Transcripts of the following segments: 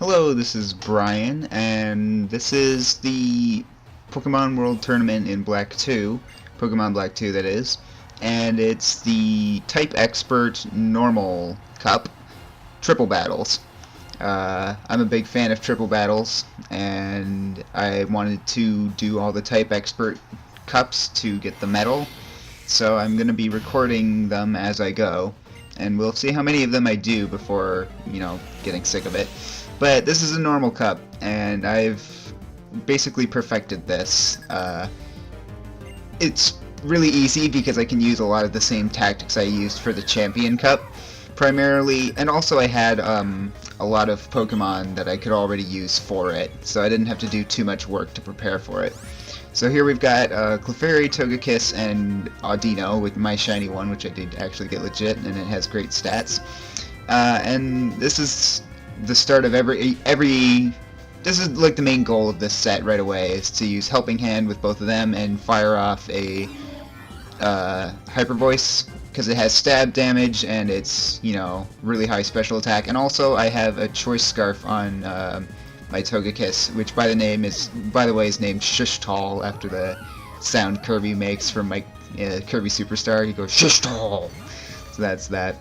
Hello, this is Brian, and this is the Pokemon World Tournament in Black 2, Pokemon Black 2 that is, and it's the Type Expert Normal Cup Triple Battles. I'm a big fan of Triple Battles, and I wanted to do all the Type Expert Cups to get the medal, so I'm going to be recording them as I go, and we'll see how many of them I do before, getting sick of it. But this is a normal cup, and I've basically perfected this. It's really easy because I can use a lot of the same tactics I used for the Champion Cup, primarily, and also I had a lot of Pokemon that I could already use for it, so I didn't have to do too much work to prepare for it. So here we've got Clefairy, Togekiss, and Audino with my shiny one, which I did actually get legit, and it has great stats. And this is the start of every this is like the main goal of this set right away, is to use Helping Hand with both of them and fire off a Hyper Voice, because it has stab damage and it's really high special attack. And also I have a Choice Scarf on my Togekiss, which by the way is named Shishtal, after the sound Kirby makes from my Kirby Superstar. He goes Shishtal, so that's that.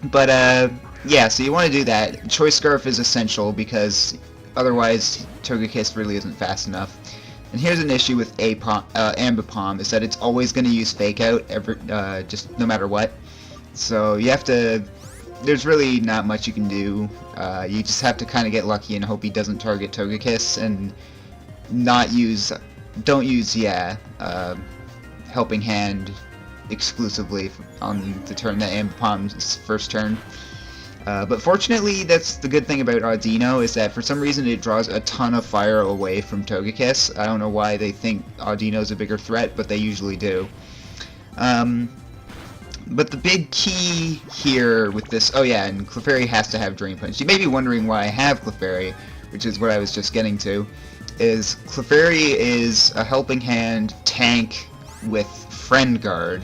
But yeah, so you want to do that. Choice Scarf is essential because otherwise Togekiss really isn't fast enough. And here's an issue with Ambipom, is that it's always going to use Fake Out, just no matter what. So you have to, there's really not much you can do. You just have to kind of get lucky and hope he doesn't target Togekiss, and don't use Helping Hand exclusively on the turn that Ambipom's first turn. But fortunately, that's the good thing about Audino, is that for some reason it draws a ton of fire away from Togekiss. I don't know why they think Audino's a bigger threat, but they usually do. But the big key here with this, oh yeah, and Clefairy has to have Drain Punch. You may be wondering why I have Clefairy, which is what I was just getting to, is Clefairy is a Helping Hand tank with Friend Guard.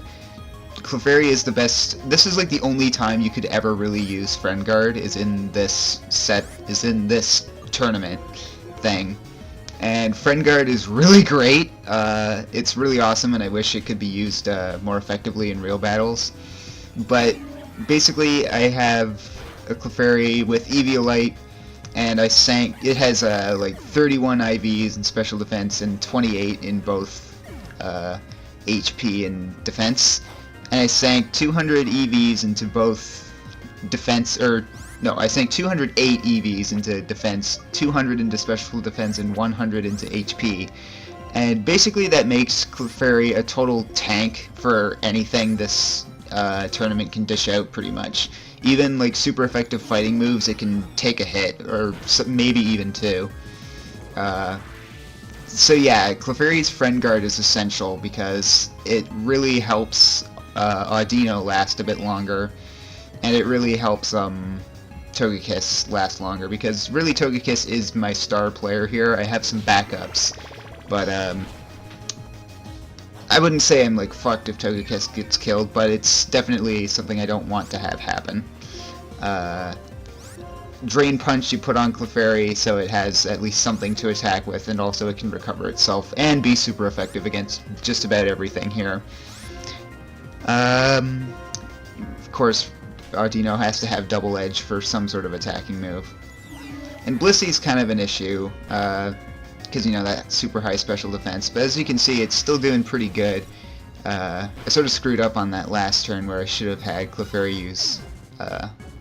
Clefairy is the best. This is like the only time you could ever really use Friend Guard, is in this tournament thing. And Friend Guard is really great. It's really awesome, and I wish it could be used more effectively in real battles. But basically, I have a Clefairy with Eviolite, and it has like 31 IVs in special defense and 28 in both HP and defense. And I sank 200 EVs into both defense, I sank 208 EVs into defense, 200 into special defense, and 100 into HP. And basically that makes Clefairy a total tank for anything this tournament can dish out, pretty much. Even like super effective fighting moves, it can take a hit, or maybe even two. So yeah, Clefairy's Friend Guard is essential because it really helps Audino last a bit longer, and it really helps Togekiss last longer, because really Togekiss is my star player here. I have some backups, but I wouldn't say I'm like fucked if Togekiss gets killed, but it's definitely something I don't want to have happen. Drain Punch you put on Clefairy so it has at least something to attack with, and also it can recover itself and be super effective against just about everything here. Of course, Audino has to have Double Edge for some sort of attacking move. And Blissey's kind of an issue, because that super high special defense, but as you can see, it's still doing pretty good. I sort of screwed up on that last turn where I should have had Clefairy use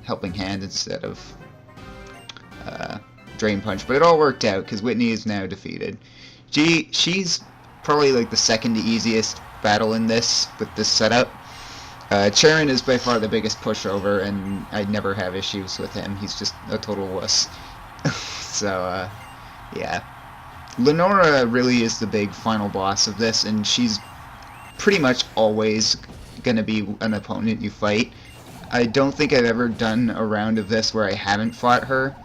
Helping Hand instead of Drain Punch, but it all worked out because Whitney is now defeated. She's probably like the second easiest battle in this, with this setup. Charon is by far the biggest pushover, and I never have issues with him. He's just a total wuss. So, yeah. Lenora really is the big final boss of this, and she's pretty much always gonna be an opponent you fight. I don't think I've ever done a round of this where I haven't fought her.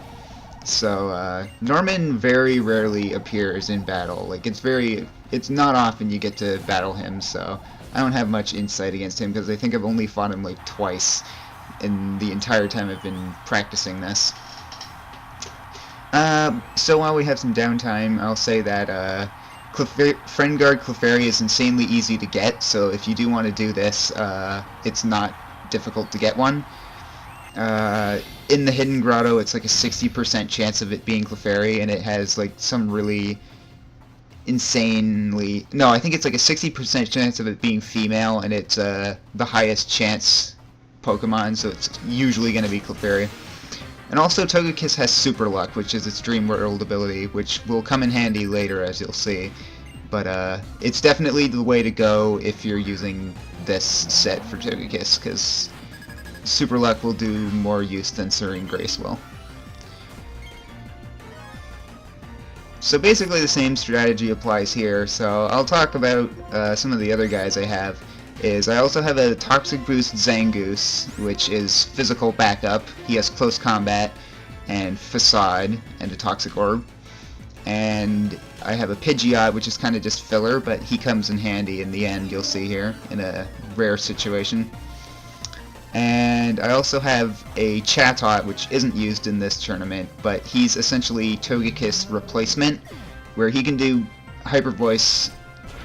So, Norman very rarely appears in battle. Like, it's not often you get to battle him, so I don't have much insight against him, because I think I've only fought him like twice in the entire time I've been practicing this. So while we have some downtime, I'll say that Friend Guard Clefairy is insanely easy to get, so if you do want to do this, it's not difficult to get one. In the Hidden Grotto, it's like a 60% chance of it being Clefairy, and it has like some really insanely... No, I think it's like a 60% chance of it being female, and it's the highest chance Pokemon, so it's usually going to be Clefairy. And also Togekiss has Super Luck, which is its Dream World ability, which will come in handy later, as you'll see. But it's definitely the way to go if you're using this set for Togekiss, because Super Luck will do more use than Serene Grace will. So basically the same strategy applies here, so I'll talk about some of the other guys I have. I also have a Toxic Boost Zangoose, which is physical backup. He has Close Combat and Facade and a Toxic Orb. And I have a Pidgeot, which is kind of just filler, but he comes in handy in the end, you'll see here, in a rare situation. And I also have a Chatot, which isn't used in this tournament, but he's essentially Togekiss replacement, where he can do Hyper Voice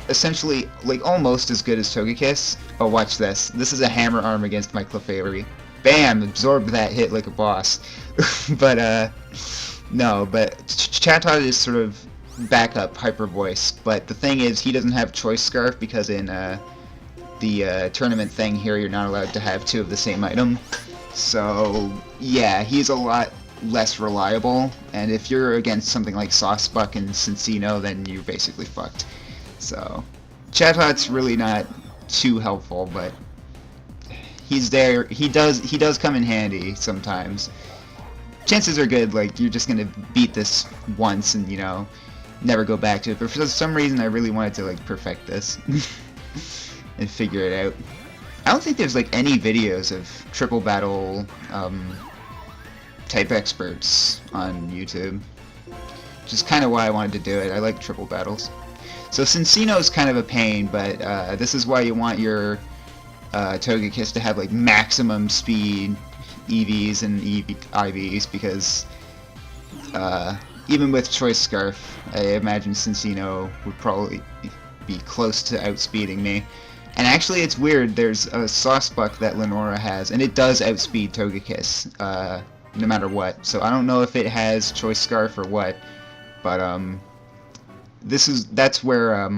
essentially like almost as good as Togekiss. Oh, watch this. This is a Hammer Arm against my Clefairy. Bam! Absorbed that hit like a boss. But, no, but Chatot is sort of backup Hyper Voice, but the thing is, he doesn't have Choice Scarf because in, the tournament thing here, you're not allowed to have two of the same item. So, yeah, he's a lot less reliable, and if you're against something like Sawsbuck and Cinccino, then you're basically fucked. So, Chatot's really not too helpful, but he's there. He does come in handy sometimes. Chances are good, like, you're just gonna beat this once and, you know, never go back to it, but for some reason I really wanted to, like, perfect this. And figure it out. I don't think there's like any videos of triple battle type experts on YouTube, which is kind of why I wanted to do it. I like triple battles. So Cinccino is kind of a pain, but this is why you want your Togekiss to have like maximum speed EVs and IVs, because even with Choice Scarf, I imagine Cinccino would probably be close to outspeeding me. And actually, it's weird, there's a Sawsbuck that Lenora has, and it does outspeed Togekiss, no matter what. So I don't know if it has Choice Scarf or what, but, that's where,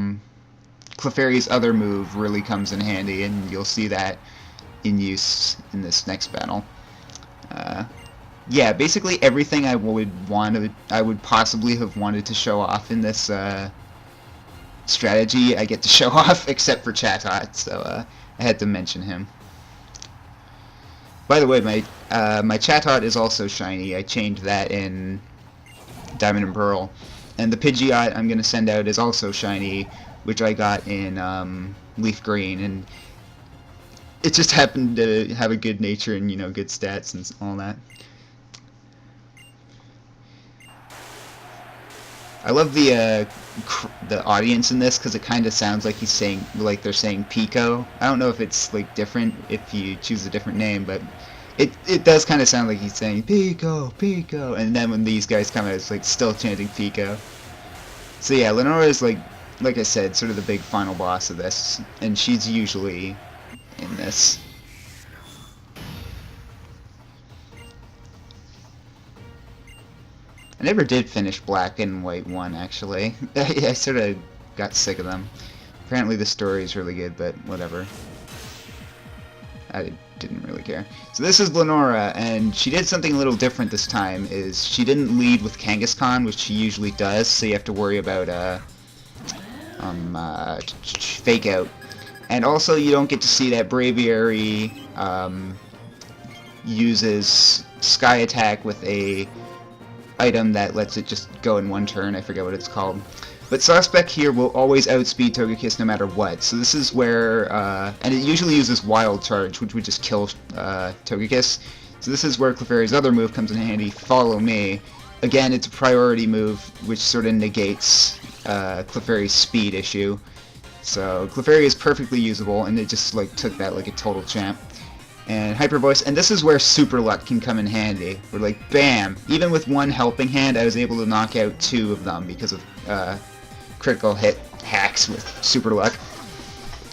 Clefairy's other move really comes in handy, and you'll see that in use in this next battle. Yeah, basically everything I would possibly have wanted to show off in this, strategy I get to show off, except for Chatot, so I had to mention him. By the way, my Chatot is also shiny. I changed that in Diamond and Pearl. And the Pidgeot I'm going to send out is also shiny, which I got in Leaf Green, and it just happened to have a good nature and, you know, good stats and all that. I love the audience in this, because it kind of sounds like they're saying Pico. I don't know if it's like different if you choose a different name, but it does kind of sound like he's saying Pico, Pico, and then when these guys come out, it's like still chanting Pico. So yeah, Lenora is like I said, sort of the big final boss of this, and she's usually in this. I never did finish Black and White 1, actually. I sort of got sick of them. Apparently the story is really good, but whatever. I didn't really care. So this is Lenora, and she did something a little different this time, is she didn't lead with Kangaskhan, which she usually does, so you have to worry about, Fake Out. And also you don't get to see that Braviary, uses Sky Attack with a item that lets it just go in one turn. I forget what it's called. But Sawsbuck here will always outspeed Togekiss no matter what. So this is where, and it usually uses Wild Charge, which would just kill Togekiss. So this is where Clefairy's other move comes in handy, Follow Me. Again, it's a priority move, which sort of negates Clefairy's speed issue. So Clefairy is perfectly usable, and it just like took that like a total champ. and Hyper Voice, and this is where Super Luck can come in handy. We're like, bam! Even with one helping hand, I was able to knock out 2 of them because of critical hit hacks with Super Luck.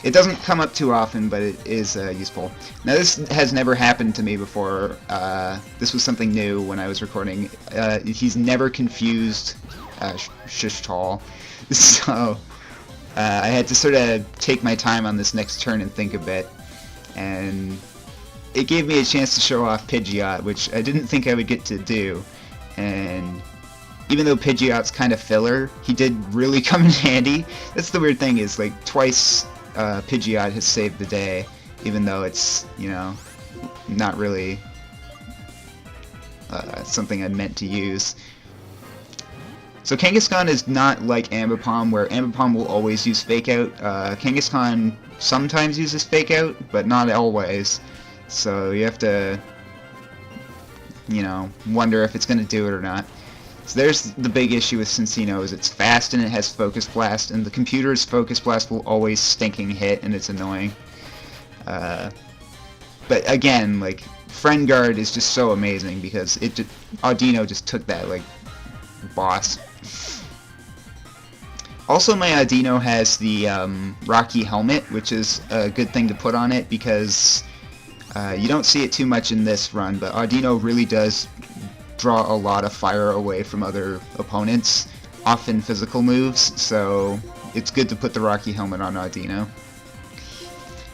It doesn't come up too often, but it is useful. Now this has never happened to me before. This was something new when I was recording. He's never confused Shishtal, so I had to sort of take my time on this next turn and think a bit, and it gave me a chance to show off Pidgeot, which I didn't think I would get to do. And even though Pidgeot's kind of filler, he did really come in handy. That's the weird thing, is like twice Pidgeot has saved the day, even though it's, you know, not really something I meant to use. So Kangaskhan is not like Ambipom, where Ambipom will always use Fake Out. Kangaskhan sometimes uses Fake Out, but not always. So you have to, you know, wonder if it's going to do it or not. So there's the big issue with Cinccino, is it's fast and it has Focus Blast, and the computer's Focus Blast will always stinking hit, and it's annoying. But again, like, Friend Guard is just so amazing because Audino just took that like boss. Also, my Audino has the Rocky Helmet, which is a good thing to put on it because you don't see it too much in this run, but Audino really does draw a lot of fire away from other opponents, often physical moves, so it's good to put the Rocky Helmet on Audino.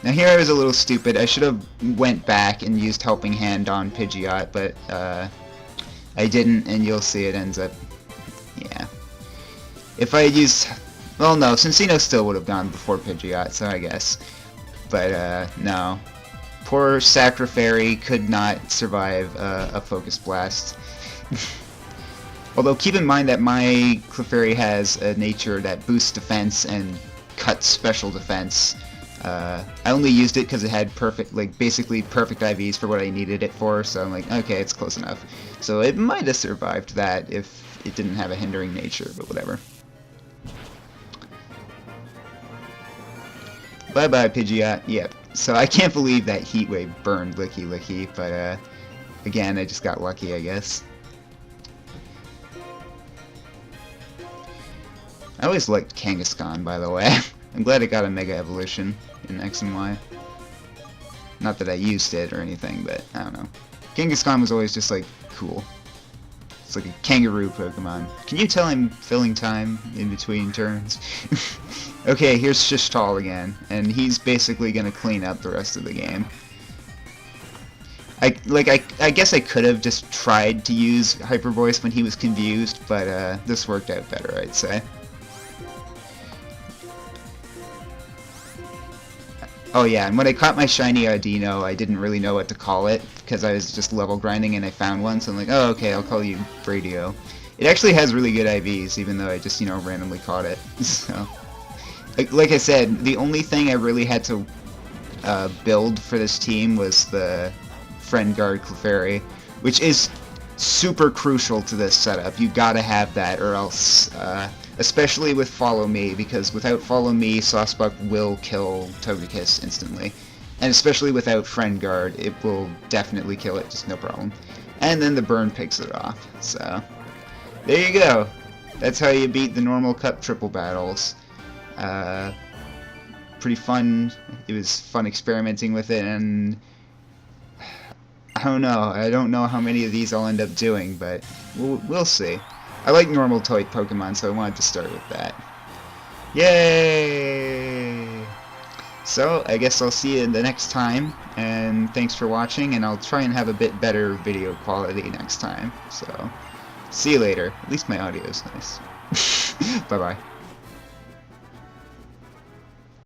Now here I was a little stupid. I should have went back and used Helping Hand on Pidgeot, but I didn't, and you'll see it ends up, yeah. If I had used, well no, Cinccino still would have gone before Pidgeot, so I guess. But no. Poor Sacrifairy could not survive a Focus Blast. Although keep in mind that my Clefairy has a nature that boosts defense and cuts special defense. I only used it because it had perfect, like basically perfect IVs for what I needed it for, so I'm like, okay, it's close enough. So it might have survived that if it didn't have a hindering nature, but whatever. Bye bye Pidgeot. Yep. So I can't believe that Heat Wave burned Licky Licky, but again, I just got lucky, I guess. I always liked Kangaskhan, by the way. I'm glad it got a Mega Evolution in X and Y. Not that I used it or anything, but I don't know. Kangaskhan was always just like cool. It's like a kangaroo Pokemon. Can you tell I'm filling time in between turns? Okay, here's Shishtal again, and he's basically gonna clean up the rest of the game. I guess I could have just tried to use Hyper Voice when he was confused, but this worked out better, I'd say. Oh yeah, and when I caught my shiny Audino, I didn't really know what to call it, because I was just level grinding and I found one, so I'm like, oh okay, I'll call you Bradio. It actually has really good IVs, even though I just, you know, randomly caught it. So, like I said, the only thing I really had to build for this team was the Friend Guard Clefairy, which is super crucial to this setup. You gotta have that, or else, especially with Follow Me, because without Follow Me, Sawsbuck will kill Togekiss instantly. And especially without Friend Guard, it will definitely kill it, just no problem. And then the burn picks it off, so there you go. That's how you beat the normal Cup triple battles. Pretty fun. It was fun experimenting with it, and I don't know how many of these I'll end up doing, but we'll see. I like normal type Pokemon, so I wanted to start with that. Yay! So, I guess I'll see you the next time, and thanks for watching, and I'll try and have a bit better video quality next time. So, see you later. At least my audio is nice. Bye-bye.